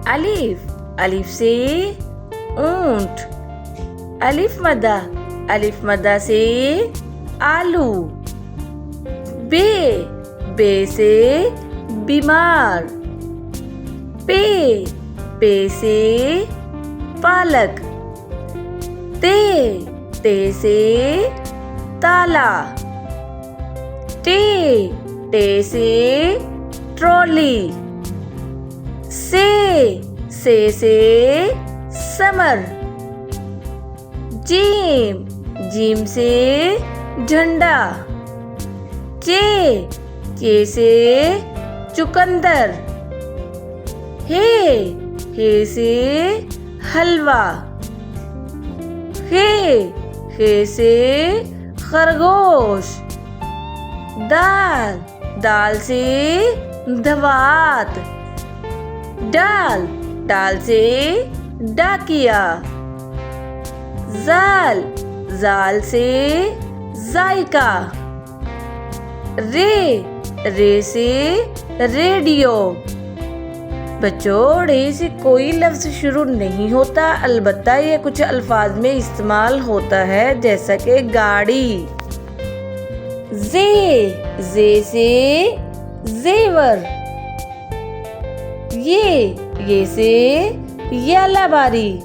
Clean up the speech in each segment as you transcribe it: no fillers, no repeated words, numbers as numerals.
अलिफ, अलिफ से ऊंट। अलिफ मद्दा से आलू। बे, बे से बीमार। पे से पालक। ते से ताला। टे से ट्रॉली। से समर। जीम से झंडा। चे से चुकंदर। हे से हलवा। हे से खरगोश। दाल से धवात। डाल से डाकिया। जाल से जायका। रे से रेडियो। बच्चों, रे से कोई लफ्ज शुरू नहीं होता, अलबत्ता ये कुछ अल्फाज में इस्तेमाल होता है, जैसा कि गाड़ी। जे से जेवर। ये से यालाबारी।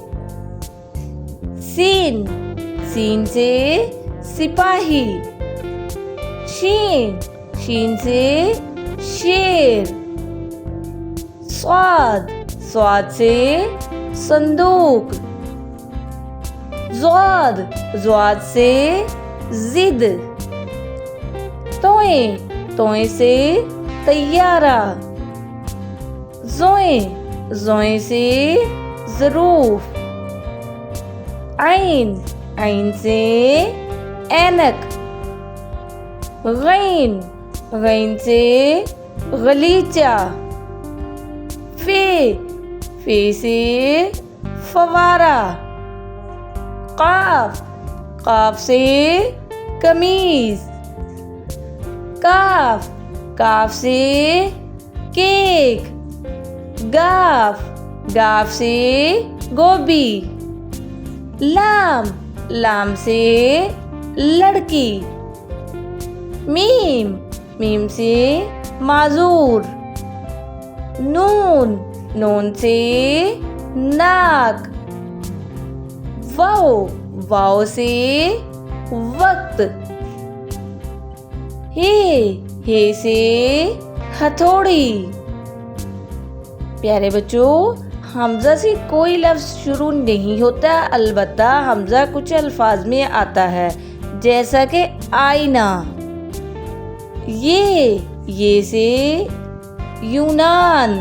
सीन से सिपाही। शीन से शेर। स्वाद से संदूक। ज़्वाद से जिद। तोए से तैयारा। जोए से ज़रूफ। आइन से ऐनक। गैन से गलीचा। फे से फवारा। काफ से कमीज। काफ से केक। गाफ से गोभी। लाम से लड़की। मीम से माजूर। नून से नाक। वाव से वक्त। हे से हथौड़ी। प्यारे बच्चों, हमजा से कोई लफ्ज शुरू नहीं होता, अलबत्ता हमजा कुछ अल्फाज में आता है, जैसा कि आईना। ये से यूनान।